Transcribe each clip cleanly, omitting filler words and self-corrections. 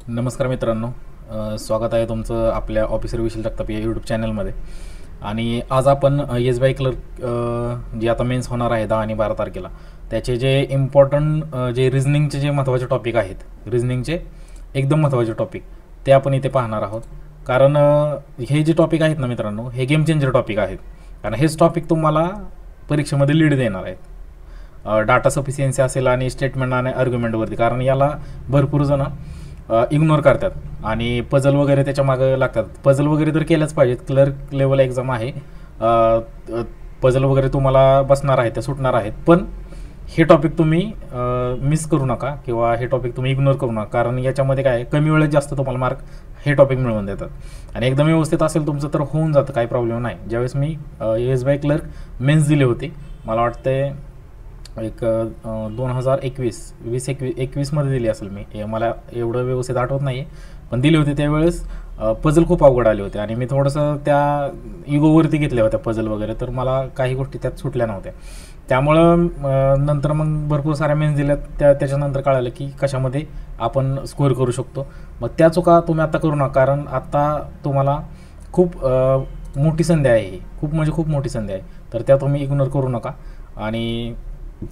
नमस्कार मित्रांनो, स्वागत आहे तुमचं आपल्या ऑफिसर विशाल जगताप या यूट्यूब चॅनलमध्ये. आणि आज आपण एस बी आय क्लर्क जे आता मेन्स होणार आहे 10 आणि 12 तारखेला, त्याचे जे इम्पॉर्टंट जे रिझनिंगचे जे महत्त्वाचे टॉपिक आहेत, रिझनिंगचे एकदम महत्त्वाचे टॉपिक ते आपण इथे पाहणार आहोत. कारण हे जे टॉपिक आहेत ना मित्रांनो, हे गेम चेंजर टॉपिक आहेत. कारण हेच टॉपिक तुम्हाला परीक्षेमध्ये लीड देणार आहेत. डाटा सफिशियन्सी असेल आणि स्टेटमेंट आणि आर्ग्युमेंटवरती. कारण याला भरपूर जण इग्नोर करतात आणि पजल वगैरे त्याच्या मागे लागतात. पजल वगैरे तर केलंच पाहिजेत, क्लर्क लेवल एक्झाम आहे. पजल वगैरे तुम्हाला बसणार आहेत, त्या सुटणार आहेत. पण हे टॉपिक तुम्ही मिस करू नका किंवा हे टॉपिक तुम्ही इग्नोर करू नका. कारण याच्यामध्ये काय कमी वेळेत जास्त तुम्हाला मार्क हे टॉपिक मिळवून देतात. आणि एकदम व्यवस्थित असेल तुमचं तर होऊन जातं, काही प्रॉब्लेम नाही. ज्यावेळेस मी S B I clerk mains दिले होते, मला वाटते एक 2021 दिली असेल मी, मला एवढं व्यवस्थित आठवत नाही आहे, पण दिली होती. त्यावेळेस पजल खूप अवघड आले होते आणि मी थोडंसं त्या इगोवरती घेतल्या होत्या पजल वगैरे, तर मला काही गोष्टी त्यात सुटल्या नव्हत्या. त्यामुळं नंतर मग भरपूर साऱ्या मेन्स दिल्यात. त्याच्यानंतर कळालं की कशामध्ये आपण स्कोअर करू शकतो. मग त्या चुका तुम्ही आता करू नका. कारण आत्ता तुम्हाला खूप मोठी संधी आहे, ही खूप म्हणजे खूप मोठी संधी आहे. तर त्या तुम्ही इग्नोर करू नका. आणि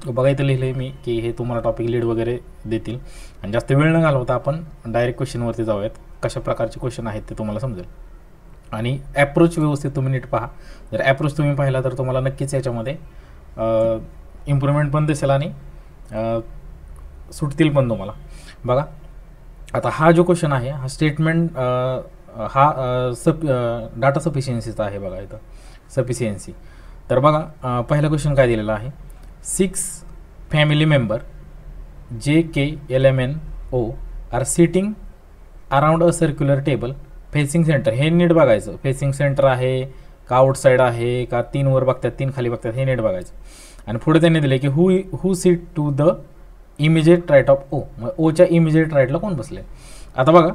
बघा इथं लिहिलं आहे मी की हे तुम्हाला टॉपिक लीड वगैरे देतील. आणि जास्त वेळ न घालवता आपण डायरेक्ट क्वेश्चनवरती जाऊयात. कशा प्रकारचे क्वेश्चन आहेत ते तुम्हाला समजेल. आणि ॲप्रोच व्यवस्थित तुम्ही नीट पहा. जर ॲप्रोच तुम्ही पाहिला तर तुम्हाला नक्कीच याच्यामध्ये इम्प्रूव्हमेंट पण दिसेल आणि सुटतील पण तुम्हाला. बघा आता हा जो क्वेश्चन आहे हा स्टेटमेंट हा डाटा सफिशियन्सीचा आहे. बघा इथं सफिशियन्सी. तर बघा पहिला क्वेश्चन काय दिलेला आहे, 6 family member JKLMNO are sitting around a circular table facing centre. हे नीट बघायचं, फेसिंग सेंटर आहे का आउटसाईड आहे का 3 वर बघतात 3 खाली बघतात, हे नीट बघायचं. आणि पुढे त्यांनी दिले की who sit to the immediate right of O. मग ओच्या इमिजिएट राईटला कोण बसले. आता बघा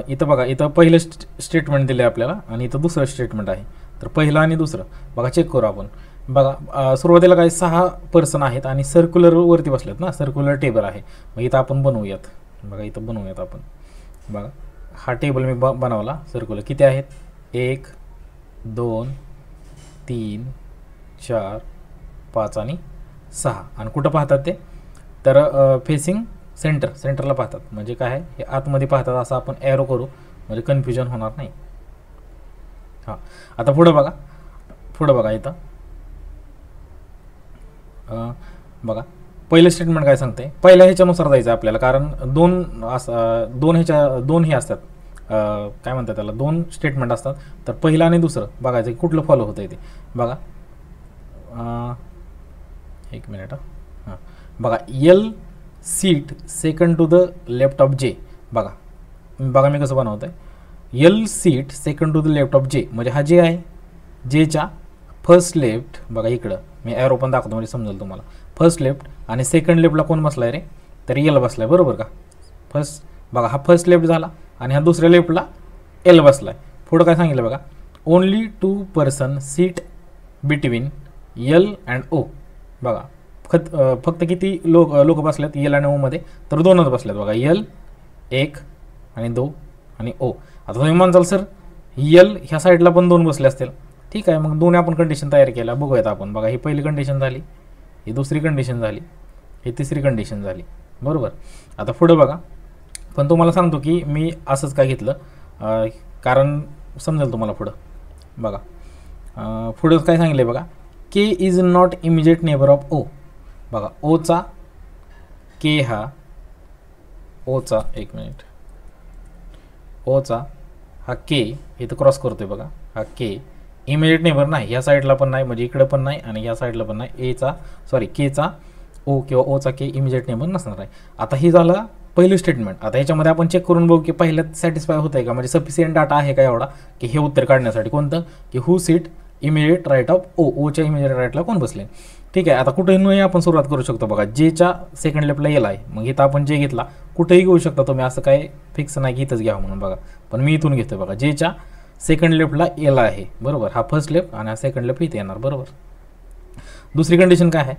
इथं बघा, इथं पहिलं स्टेटमेंट दिलं आहे आपल्याला आणि इथं दुसरं स्टेटमेंट आहे. तर पहिलं आणि दुसरं बघा चेक करू आपण. बघा सुरुवातीला काही 6 पर्सन आहेत आणि सर्क्युलरवरती बसलेत ना, सर्क्युलर टेबल आहे. मग इथं आपण बनवूयात. बघा इथं बनवूयात आपण. बघा हा टेबल मी बनवला सर्क्युलर. किती आहेत, 1 2 3 4 5 आणि 6. आणि कुठं पाहतात ते, तर फेसिंग सेंटरला पाहतात. म्हणजे काय आहे, हे आतमध्ये पाहतात असं आपण ॲरो करू, म्हणजे कन्फ्युजन होणार नाही. हां आता पुढं बघा इथं बघा पहिलं स्टेटमेंट काय सांगते. पहिल्या ह्याच्यानुसार जायचं आपल्याला. कारण दोन हे असतात, काय म्हणतात त्याला, 2 स्टेटमेंट असतात. तर पहिलं आणि दुसरं बघायचं की कुठलं फॉलो होतं ते. बघा एक मिनिट. हां बघा L seat second to the left of J. बघा मी कसं बनवतं आहे. L seat second to the left of J म्हणजे हा J आहे. Jच्या फर्स्ट लेफ्ट बघा इकडं मी ॲरो पण दाखवतो म्हणजे समजेल तुम्हाला. फर्स्ट लेफ्ट आणि सेकंड लेफ्टला कोण बसला आहे रे, तर L बसला आहे, बरोबर का. फर्स्ट बघा हा फर्स्ट लेफ्ट झाला आणि हा दुसऱ्या लेफ्टला L बसला आहे. पुढं काय सांगितलं बघा, only 2 person seat between L and O. बघा फक्त किती लोक बसल्यात L आणि O मध्ये, तर 2च बसल्यात. बघा L 1 आणि 2 आणि O. आता तुम्ही म्हणाल सर L ह्या साईडला पण 2 बसले असतील. ठीक आहे, मग 2 आपण कंडिशन तयार केल्या, बघूयात आपण. बघा ही पहिली कंडिशन झाली, ही दुसरी कंडिशन झाली, ही तिसरी कंडिशन झाली, बरोबर. आता पुढं बघा, पण तुम्हाला सांगतो की मी असंच काय घेतलं कारण समजेल तुम्हाला पुढं. बघा पुढं काय सांगितलं बघा, K is not immediate neighbour of O. बघा ओचा K हा ओचा, एक मिनिट, ओचा हा K इथं क्रॉस करतोय. बघा हा K इमिजिएट नेबर नाही, ह्या साईडला पण नाही, म्हणजे इकडं पण नाही आणि ह्या साईडला पण नाही. Kचा O किंवा ओचा K इमिजिएट नेबर नसणार आहे. आता ही झालं पहिलं स्टेटमेंट. आता ह्याच्यामध्ये आपण चेक करून बघू की पहिल्यात सॅटिस्फाय होत आहे का, म्हणजे सफिशियंट डाटा आहे का एवढा की हे उत्तर काढण्यासाठी. कोणतं की who sit immediate right of O. ओच्या इमिजिएट राईटला कोण बसले. ठीक आहे, आता कुठेही आपण सुरुवात करू शकतो. बघा Jच्या सेकंड लेफ्टला L आहे, मग इथं आपण J घेतला. कुठेही घेऊ शकता तुम्ही, असं काय फिक्स नाही की इथंच घ्यावं म्हणून. बघा पण मी इथून घेतो. बघा Jच्या सेकंड लेफ्टला L आहे, बरोबर. हा फर्स्ट लेफ्ट आणि हा सेकंड लेफ्ट इथे येणार, बरोबर. दुसरी कंडिशन काय आहे,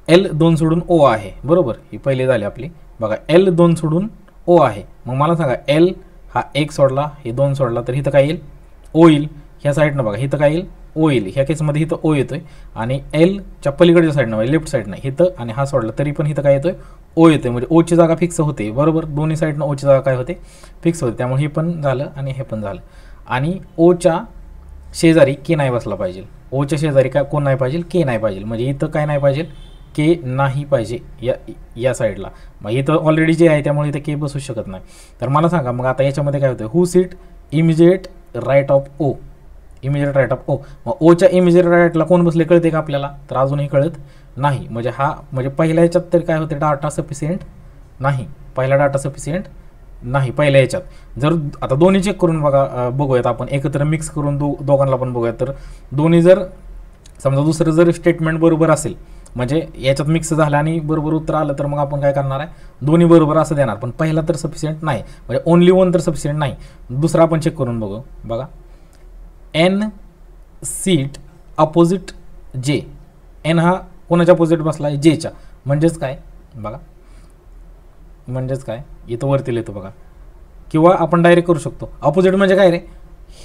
L 2 सोडून O आहे, बरोबर. ही पहिली झाली आपली. बघा L 2 सोडून ओ आहे. मग मला सांगा एल हा 1 सोडला, हे 2 सोडला, तर इथं काय येईल? ओ येईल. ह्या साईडनं बघा इथं काय येईल? ओ येईल. ह्या केसमध्ये इथं ओ येतोय आणि एलच्या पलीकडच्या साईडनं म्हणजे लेफ्ट साईडनं इथं आणि हा सोडला तरी पण इथं काय येतोय? ओ येतोय. म्हणजे ओची जागा फिक्स होते, बरोबर. दोन्ही साईडनं ओची जागा काय होते? फिक्स होते. त्यामुळे हे पण झालं आणि हे पण झालं. आणि ओच्या शेजारी के नाही बसला पाहिजे. ओच्या शेजारी काय कोण नाही पाहिजे? के नाही पाहिजे. म्हणजे इथं काय नाही पाहिजे? के नाही पाहिजे या साईडला. मग इथं ऑलरेडी जे आहे त्यामुळे इथं के बसू शकत नाही. तर मला सांगा मग आता याच्यामध्ये काय होतं? Who sit immediate right of O. Immediate right of O. मग ओच्या इमिजिएट राईटला कोण बसले कळते का आपल्याला? तर अजूनही कळत नाही. म्हणजे हा म्हणजे पहिल्या याच्यात तरी काय होते? डाटा सफिशियंट नाही. पहिला डाटा सफिशियंट नाही पहिल्या याच्यात. जर आता दोन्ही चेक करून बघूयात आपण, एकत्र मिक्स करून दोघांना पण बघूयात. तर दोन्ही जर समजा दुसरं जर स्टेटमेंट बरोबर असेल, म्हणजे याच्यात मिक्स झालं आणि बरोबर उत्तर आलं, तर मग आपण काय करणार आहे? दोन्ही बरोबर असं देणार. पण पहिला तर सफिशियंट नाही, म्हणजे ओनली वन तर सफिशियंट नाही. दुसरा आपण चेक करून बघू. बघा एन सीट अपोजिट जे. एन हा कोणाच्या अपोजिट बसला आहे? जेच्या. म्हणजेच काय? बघा म्हणजेच काय? इथं वरती लिहितो बघा. किंवा आपण डायरेक्ट करू शकतो. अपोजिट म्हणजे काय रे?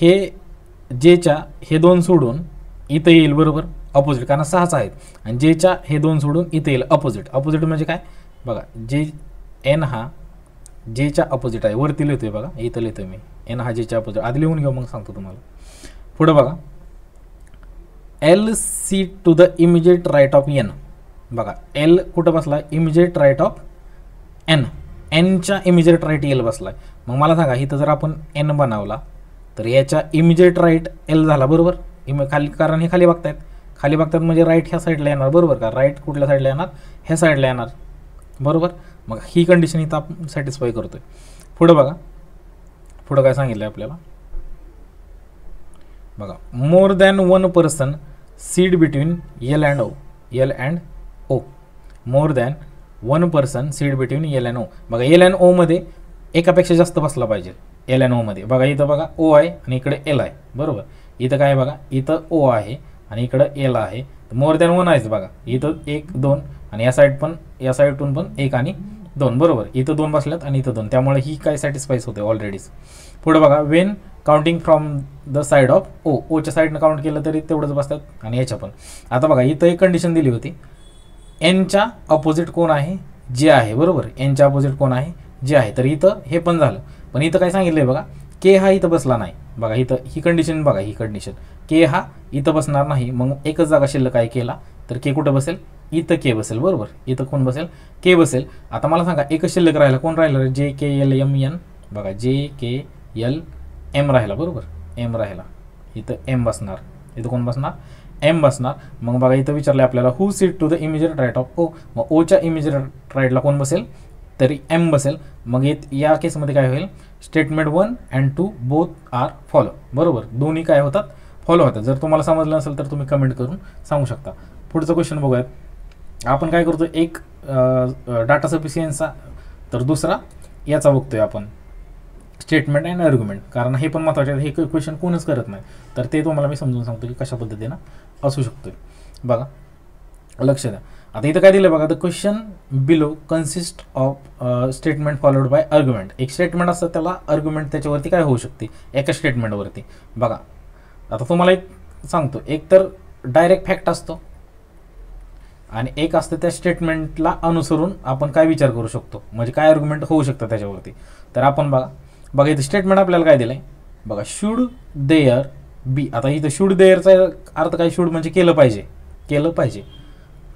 हे जेच्या हे 2 सोडून इथं येईल, बरोबर. अपोजिट कारण 6च आहेत. आणि जेच्या हे 2 सोडून इथं येईल अपोजिट. अपोजिट म्हणजे काय? बघा जे एन हा जेच्या अपोजिट आहे. वरती लिहितोय बघा, इथं लिहितोय मी. एन हा जेच्या अपोजिट. आधी लिहून घेऊ मग सांगतो तुम्हाला. पुढं बघा L sit to the immediate right of N. बघा एल कुठं बसला? Immediate right of N. एनच्या इमिजिएट राईट एल बसलाय. मग मला सांगा इथं जर आपण एन बनवला तर याच्या इमिजिएट राईट एल झाला, बरोबर. खाली कारण हे खाली बघतायत. खाली बघतात म्हणजे राईट ह्या साईडला येणार, बरोबर का? राईट कुठल्या साईडला येणार? ह्या साईडला येणार, बरोबर. मग ही कंडिशन इथं आपण सॅटिस्फाय करतोय. पुढं बघा, पुढं काय सांगितलं आपल्याला? बघा more than one person sit between L and O. L and O. More than one person sit between L and O. बघा एल अँड ओमध्ये एकापेक्षा जास्त बसला पाहिजे. एल अँड ओमध्ये बघा इथं बघा ओ आहे आणि इकडे एल आहे, बरोबर. इथं काय बघा इथं ओ आहे आणि इकडं एल आहे. मोर दॅन वन आहेच बघा. इथं 1 2 आणि या साईडतून पण 1 आणि 2, बरोबर. इथं 2 बसल्यात आणि इथं 2, त्यामुळे ही काय सॅटिस्फाईज होते ऑलरेडीच. पुढे बघा when counting from the side of O. ओच्या साईडनं काउंट केलं तरी तेवढंच बसतात आणि याच्या पण. आता बघा इथं एक कंडिशन दिली होती. एनच्या अपोजिट कोण आहे? जे आहे, बरोबर. एनच्या अपोजिट कोण आहे? जे आहे. तर इथं हे पण झालं. पण इथं काय सांगितलंय बघा, के हा इथं बसला नाही. बघा इथं ही कंडिशन बघा, ही कंडिशन के हा इथं बसणार नाही. मग एकच जागा शिल्लक काय केला तर के कुठं बसेल? इथं के बसेल, बरोबर. इथं कोण बसेल? के बसेल. आता मला सांगा एकच शिल्लक राहिला, कोण राहिलं? जे के एल एम एन. बघा जे के एल एम राहिला, बरोबर. एम राहिला. इथं एम बसणार. इथं कोण बसणार? एम बसणार. मग बघा इथं विचारलं आपल्याला who sit to the immediate right of O. मग ओच्या इमिजिएट राईटला कोण बसेल? तरी एम बसेल. मग या केसमध्ये काय होईल? Statement 1 and 2 both are follow, बरोबर. दोन्ही काय होतात? फॉलो होतात. जर तुम्हाला समजलं नसेल तर तुम्ही कमेंट करून सांगू शकता. पुढचं क्वेश्चन बघूयात. आपण काय करतो? एक डाटा सफिशियन्सचा, तर दुसरा याचा बघतोय आपण स्टेटमेंट अँड आर्ग्युमेंट. कारण हे पण महत्त्वाचे आहे. हे क्वेश्चन कोणच करत नाही, तर ते तुम्हाला मी समजून सांगतो की कशा पद्धतीनं असू शकतोय. बघा लक्ष द्या. आता इथं काय दिलं बघा, the question below consist of statement followed by argument. एक स्टेटमेंट असतं त्याला आर्ग्युमेंट त्याच्यावरती काय होऊ शकते? एका स्टेटमेंटवरती. बघा आता तुम्हाला एक सांगतो, एक तर डायरेक्ट फॅक्ट असतो आणि एक असतं त्या स्टेटमेंटला अनुसरून आपण काय विचार करू शकतो, म्हणजे काय आर्ग्युमेंट होऊ शकतं त्याच्यावरती. तर आपण बघा इथं स्टेटमेंट आपल्याला काय दिलंय बघा, शुड देअर बी. आता इथं शुड देअरचा अर्थ काय? शुड म्हणजे केलं पाहिजे.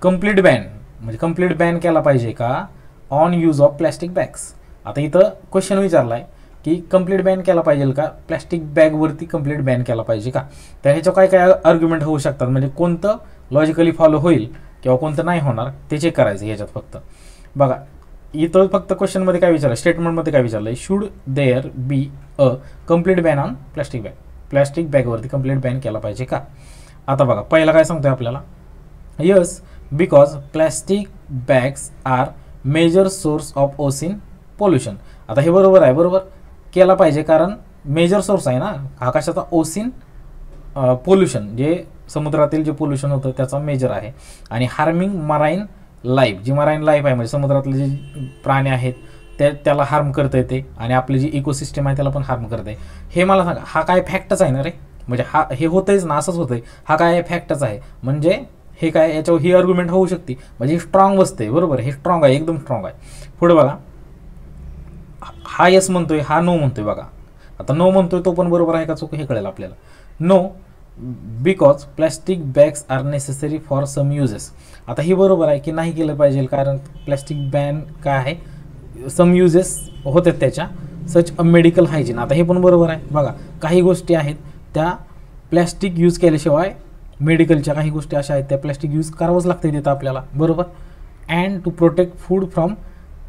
कंप्लीट बॅन म्हणजे कंप्लीट बॅन केला पाहिजे का on use of plastic bags. आता इथं क्वेश्चन विचारला आहे की कंप्लीट बॅन केला पाहिजे का, प्लॅस्टिक बॅगवरती कंप्लीट बॅन केला पाहिजे का. तर ह्याच्या काय आर्ग्युमेंट होऊ शकतात, म्हणजे कोणतं लॉजिकली फॉलो होईल किंवा कोणतं नाही होणार ते चेक करायचं ह्याच्यात फक्त. बघा इथं फक्त क्वेश्चनमध्ये काय विचारलं, स्टेटमेंटमध्ये काय विचारलं, should there be a complete ban on plastic bag. Plastic बॅगवरती कंप्लीट बॅन केला पाहिजे का. आता बघा पहिला काय सांगतोय आपल्याला, yes because plastic bags are major source of ocean pollution. आता हे बरोबर आहे, बरोबर केला पाहिजे कारण मेजर सोर्स आहे ना आकाशाचा ओसिन पोल्युशन, जे समुद्रातील जे पोल्युशन होतं त्याचा मेजर आहे. आणि हार्मिंग मराईन लाईफ, जी मराईन लाईफ आहे म्हणजे समुद्रातले जे प्राणी आहेत त्याला हार्म करतं ते आणि आपली जी इकोसिस्टम आहे त्याला पण हार्म करते. हे मला सांगा, हा काय फॅक्टच आहे ना रे, म्हणजे हे होतंयच ना, असंच होतंय, हा काय फॅक्टच आहे. म्हणजे हे काय, याच्यावर ही आर्ग्युमेंट होऊ शकते, म्हणजे स्ट्रॉंग बसते. बरोबर, हे स्ट्रॉंग आहे, एकदम स्ट्रॉंग आहे. पुढे बघा, हा यस म्हणतोय, हा नो म्हणतोय. बघा आता नो म्हणतोय तो पण बरोबर आहे का चूक हे कळेल आपल्याला. No because plastic bags are necessary for some uses. आता ही बरोबर आहे की नाही केलं पाहिजे, कारण प्लॅस्टिक बॅन काय आहे, सम युजेस होतात त्याच्या, सच अ मेडिकल हायजीन. आता हे पण बरोबर आहे. बघा काही गोष्टी आहेत त्या प्लॅस्टिक यूज केल्याशिवाय, मेडिकलच्या काही गोष्टी अशा आहेत त्या प्लॅस्टिक यूज करावंच लागते तिथं आपल्याला. बरोबर. And to protect food from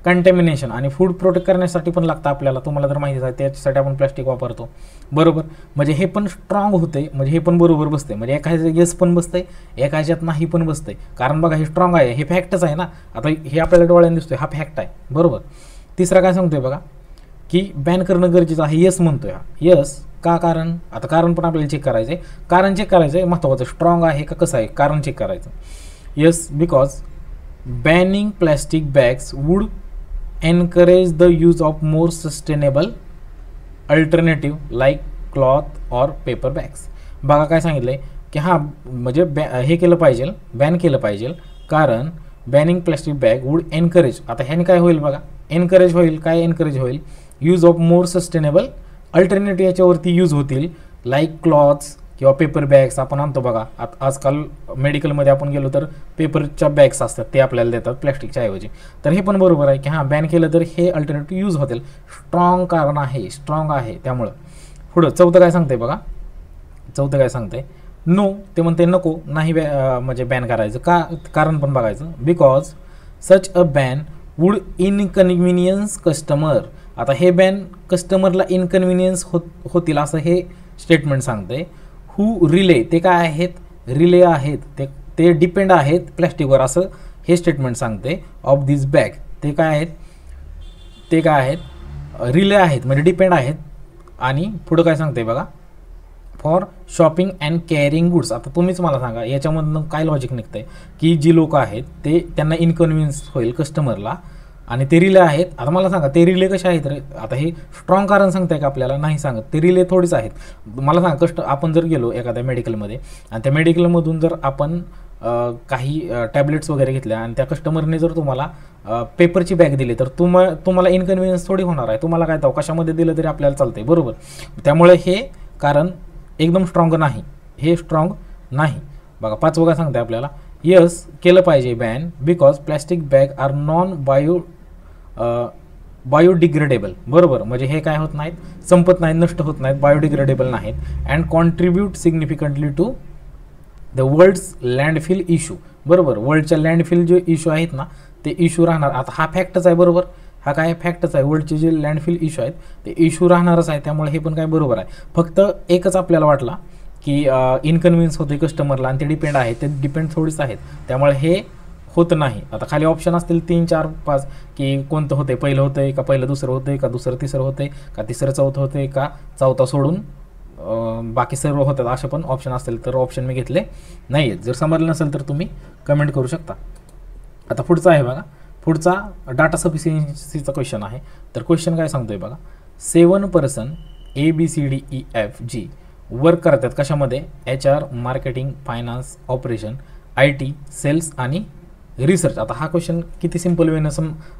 contamination, आणि फूड प्रोटेक्ट करण्यासाठी पण लागतं आपल्याला, तुम्हाला तर माहितीच आहे, त्याच्यासाठी आपण प्लॅस्टिक वापरतो. बरोबर, म्हणजे हे पण स्ट्रॉंग होते, म्हणजे हे पण बरोबर बसते. म्हणजे एका ह्याच्यात येस पण बसतंय, एका ह्याच्यात नाही पण बसतंय, कारण बघा हे स्ट्रॉंग आहे, हे फॅक्टच आहे ना. आता हे आपल्याला डोळ्याने दिसतोय, हा फॅक्ट आहे. बरोबर. तिसरा काय सांगतोय बघा, की बॅन करणं गरजेचं आहे. यस म्हणतोय हा. यस का, कारण आता कारण पण आपल्याला चेक करायचं आहे, कारण चेक करायचं आहे महत्त्वाचं, स्ट्रॉंग आहे का कसं आहे, कारण चेक करायचं. Yes because banning plastic bags would encourage the use of more sustainable alternative like cloth or paper bags. बघा काय सांगितलंय की हां, म्हणजे हे केलं पाहिजे, बॅन केलं पाहिजे, कारण banning plastic bag would encourage. आता ह्याने काय होईल बघा, एनकरेज होईल. काय एनकरेज होईल, use of more sustainable alternative याच्यावरती यूज होतील, लाईक क्लॉथ्स किंवा पेपर बॅग्स आपण आणतो बघा. आजकाल मेडिकलमध्ये आपण गेलो तर पेपरच्या बॅग्स असतात, ते आपल्याला देतात प्लॅस्टिकच्या ऐवजी. तर हे पण बरोबर आहे की हां, बॅन केलं तर हे अल्टरनेटिव्ह यूज होतील. स्ट्रॉंग कारण आहे, स्ट्रॉंग आहे त्यामुळं. पुढं चौथं काय सांगतंय बघा, चौथं काय सांगतंय, नो, ते म्हणते नको, नाही म्हणजे बॅन करायचं का, कारण पण बघायचं. Because such a ban would inconvenience customer. आता हे बॅन कस्टमरला इनकन्व्हिनियन्स होतील असं हे स्टेटमेंट सांगतंय. हू रिले, ते काय आहेत, रिले आहेत, ते डिपेंड आहेत प्लॅस्टिकवर, असं हे स्टेटमेंट सांगते. ऑफ दिस बॅग, ते काय आहेत, ते काय आहेत, रिले आहेत, म्हणजे डिपेंड आहेत. आणि पुढं काय सांगते बघा, for shopping and carrying goods. आता तुम्हीच मला सांगा याच्यामधनं काय लॉजिक निघतंय, की जी लोक आहेत त्यांना इनकन्व्हिनियन्स होईल कस्टमरला, आणि ते रिले आहेत. आता मला सांगा ते रिले कसे आहेत रे, आता हे स्ट्रॉंग कारण सांगताय का आपल्याला, नाही सांगत. ते रिले थोडीच आहेत. मला सांगा आपण जर गेलो एखाद्या मेडिकलमध्ये आणि त्या मेडिकलमधून जर आपण काही टॅबलेट्स वगैरे घेतल्या आणि त्या कस्टमरने जर तुम्हाला पेपरची बॅग दिली, तर तुम्हाला इनकन्व्हिनियन्स थोडी होणार आहे. तुम्हाला काय कशामध्ये दिलं तरी आपल्याला चालतंय. बरोबर. त्यामुळे हे कारण एकदम स्ट्रॉंग नाही, हे स्ट्रॉंग नाही. बघा पाचवं काय सांगते आपल्याला, यस केलं पाहिजे ban, because plastic bag are non biodegradable. बरोबर, म्हणजे हे काय होत नाहीत, संपत नाहीत, नष्ट होत नाहीत, बायोडिग्रेडेबल नाहीत. And contribute significantly to the world's landfill issue. बरोबर, वर्ल्डच्या लँडफिल जे इश्यू आहेत ना, ते इश्यू राहणार. आता हा फॅक्टच आहे. बरोबर, हा काय फॅक्टच आहे, वर्ल्डचे जे लँडफिल इश्यू आहेत ते इश्यू राहणारच आहे. त्यामुळे हे पण काय बरोबर आहे. फक्त एकच आपल्याला वाटला की इनकन्व्हिनियन्स होते कस्टमरला आणि ते डिपेंड आहे, ते डिपेंड थोडीच आहेत, त्यामुळे हे होत नाही. आता खाली ऑप्शन असतील 3, 4, 5 की कोणतं होते, पहिलं होतंय का पहिलं दुसरं होतंय का दुसरं तिसरं होतंय का तिसरं चौथं होतंय का चौथा सोडून बाकी सर्व होतात, असे पण ऑप्शन असतील तर ऑप्शन मी घेतले नाही आहेत. जर समजलं नसेल तर तुम्ही कमेंट करू शकता. आता पुढचा आहे बघा, पुढचा डाटा सफिशियन्सीचा क्वेश्चन आहे. तर क्वेश्चन काय सांगतोय बघा, 7 पर्सन ABCDEFG वर्क करतात कशामध्ये, HR, marketing, finance, operation, IT, sales आणि रिसर्च. आता हा क्वेश्चन किती सिम्पल वेनं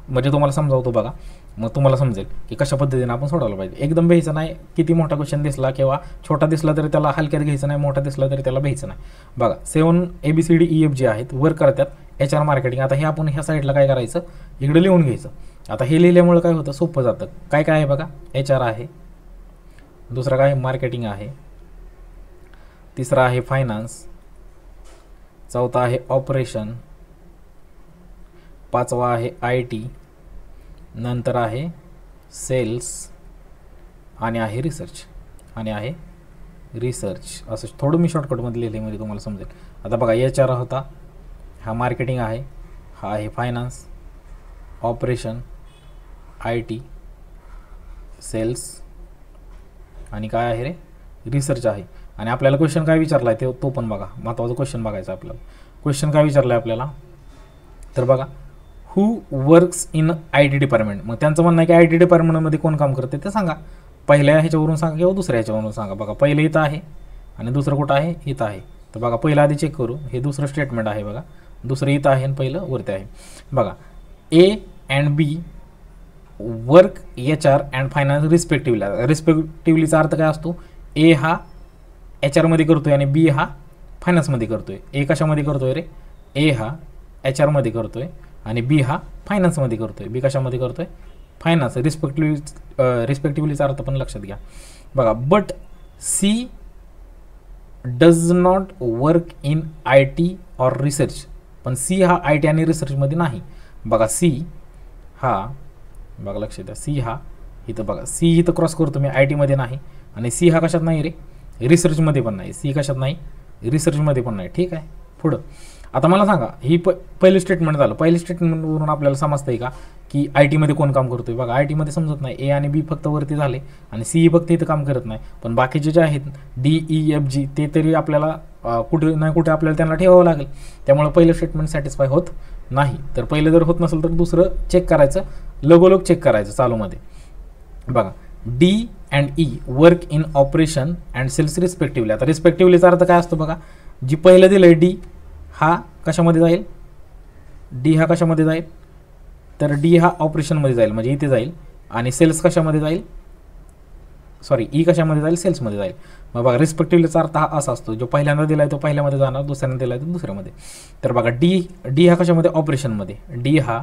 म्हणजे तुम्हाला समजावतो बघा, मग तुम्हाला समजेल की कशा पद्धतीने आपण सोडवलं पाहिजे. एकदम भ्यायचं नाही, किती मोठा क्वेश्चन दिसला किंवा छोटा दिसला तरी त्याला हलक्यात घ्यायचं नाही, मोठा दिसला तरी त्याला भ्यायचं नाही. बघा 7 ABCDEFG आहेत, वर्क करतात HR, मार्केटिंग. आता हे आपण ह्या साईडला काय करायचं, इकडे लिहून घ्यायचं. आता हे लिहिल्यामुळे काय होतं, सोपं जातं. काय काय आहे बघा, HR आहे, दुसरा काय मार्केटिंग आहे, तिसरा आहे फायनान्स, चौथा आहे ऑपरेशन, पाचवा आहे IT, नंतर आहे सेल्स आणि आहे रिसर्च. असं थोडं मी शॉर्टकटमध्ये लिहिले म्हणजे तुम्हाला समजेल. आता बघा HR होता, हा मार्केटिंग आहे, हा आहे फायनान्स, ऑपरेशन, IT, सेल्स आणि काय आहे रे, रिसर्च आहे. आणि आपल्याला क्वेश्चन काय विचारला आहे तो पण बघा, महत्त्वाचा क्वेश्चन बघायचा आपल्याला. क्वेश्चन काय विचारला आहे आपल्याला, तर बघा, who works in I T department. मग त्यांचं म्हणणं आहे की आय टी डिपार्टमेंटमध्ये कोण काम करते ते सांगा. पहिल्या ह्याच्यावरून सांगा किंवा दुसऱ्या ह्याच्यावरून सांगा. बघा पहिलं इथं आहे आणि दुसरं कुठं आहे, इथं आहे. तर बघा पहिलं आधी चेक करू. हे दुसरं स्टेटमेंट आहे बघा, दुसरं इथं आहे आणि पहिलं वरती आहे. बघा A and B work H R and finance रिस्पेक्टिव्हलीचा अर्थ काय असतो, ए हा एच आरमध्ये करतोय आणि बी हा फायनान्समध्ये करतोय. ए कशामध्ये करतोय रे, ए हा एच आरमध्ये करतोय आणि बी हा फायनान्समध्ये करतोय. बी कशामध्ये करतोय, फायनान्स. रिस्पेक्टिव्हलीचा अर्थ पण लक्षात घ्या. बघा but she does not work in I T or research. पण सी हा आय टी आणि रिसर्चमध्ये नाही. बघा सी हा, बघा लक्षात द्या, सी हा इथं बघा, सी इथं क्रॉस करतो मी, आय टीमध्ये नाही. आणि सी हा कशात नाही रे, रिसर्चमध्ये पण नाही. सी कशात नाही, रिसर्चमध्ये पण नाही. ठीक आहे, पुढं. आता मला सांगा, ही पहिलं स्टेटमेंट झालं. पहिलं स्टेटमेंटवरून आपल्याला समजतंय का की आय टीमध्ये कोण काम करतोय. बघा आय टीमध्ये समजत नाही, ए आणि बी फक्त वरती झाले आणि सी फक्त इथं काम करत नाही. पण बाकीचे जे आहेत डी ई एफ जी ते तरी आपल्याला कुठे ना कुठे आपल्याला त्यांना ठेवावं लागेल. त्यामुळे पहिलं स्टेटमेंट सॅटिस्फाय होत नाही. तर पहिलं जर होत नसेल तर दुसरं चेक करायचं, लगोलग चेक करायचं चालूमध्ये. बघा D and E work in operation and sales respectively. आता रिस्पेक्टिव्हलीचा अर्थ काय असतो बघा, जी पहिलं दिलं आहे डी हा कशामध्ये जाईल, डी हा कशामध्ये जाईल, तर डी हा ऑपरेशनमध्ये जाईल म्हणजे इथे जाईल. आणि सेल्स कशामध्ये जाईल, सॉरी ई कशामध्ये जाईल, सेल्समध्ये जाईल. मग बघा रिस्पेक्टिव्हलीचा अर्थ हा असा असतो, जो पहिल्यांदा दिला आहे तो पहिल्यामध्ये जाणार, दुसऱ्यांदा दिला आहे तो दुसऱ्यामध्ये. तर बघा डी हा कशामध्ये, ऑपरेशनमध्ये. डी हा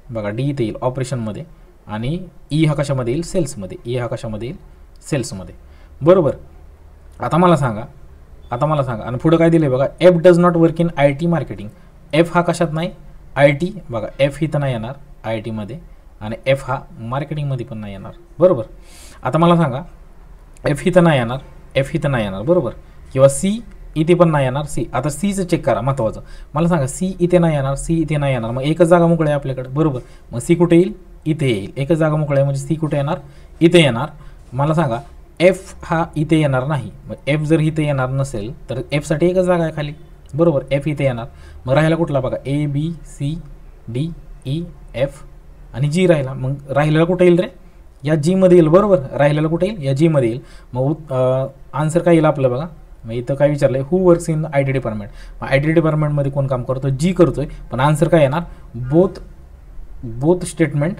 बघा डी इथे येईल ऑपरेशनमध्ये आणि ई हा कशामध्ये येईल, सेल्समध्ये. ई हा कशामध्ये येईल, सेल्समध्ये. बरोबर. आता मला सांगा आणि पुढं काय दिलं आहे बघा, F does not work in I T marketing. F हा कशात नाही, आय टी. बघा एफ इथं नाही येणार आय टीमध्ये आणि एफ हा मार्केटिंगमध्ये पण नाही येणार. बरोबर. आता मला सांगा, एफ इथं नाही येणार, एफ इथं नाही येणार. बरोबर. किंवा सी इथे पण नाही येणार. सी, आता सीचं चेक करा महत्त्वाचं. मला सांगा सी इथे नाही येणार, सी इथे नाही येणार, मग एकच जागा मोकळी आहे आपल्याकडे. बरोबर. मग सी कुठे येईल, इथे येईल. एकच जागा मोकळी आहे म्हणजे सी कुठे येणार, इथे येणार. मला सांगा एफ हा इथे येणार नाही. मग एफ जर इथे येणार नसेल तर एफसाठी एकच जागा आहे खाली. बरोबर. एफ इथे येणार. मग राहिला कुठला बघा, A B C D E F आणि जी राहिला. मग राहिलेला कुठे येईल रे, या जीमध्ये येईल. बरोबर. राहिलेला कुठे येईल, या जीमध्ये येईल. मग आन्सर काय येईल आपलं बघा. मग इथं काय विचारलं आहे, who works in I T department. मग आय टी डिपार्टमेंटमध्ये कोण काम करतो, जी करतोय. पण आन्सर काय येणार, बोथ स्टेटमेंट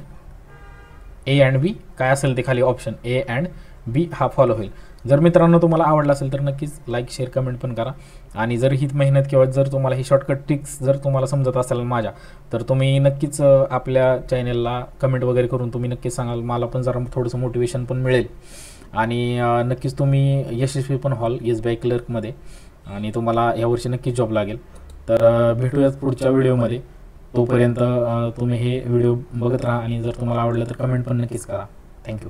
ए अँड बी काय असेल ते खाली ऑप्शन ए अँड बी हा फॉलो होईल. जर मित्रांनो तुम्हाला आवडला असेल तर नक्कीच लाईक शेअर कमेंट पण करा. आणि जर ही मेहनत किंवा जर तुम्हाला ही शॉर्टकट ट्रिक्स जर तुम्हाला समजत असेल माझ्या, तर तुम्ही नक्कीच आपल्या चॅनेलला कमेंट वगैरे करून तुम्ही नक्कीच सांगाल. मला पण जरा थोडंसं मोटिवेशन पण मिळेल आणि नक्कीच तुम्ही यशस्वी पण व्हाल SBI क्लर्कमध्ये आणि तुम्हाला यावर्षी नक्कीच जॉब लागेल. तर भेटूयाच पुढच्या व्हिडिओमध्ये. तोपर्यंत तुम्ही हे व्हिडिओ बघत राहा आणि जर तुम्हाला आवडलं तर कमेंट पण नक्कीच करा. थँक्यू.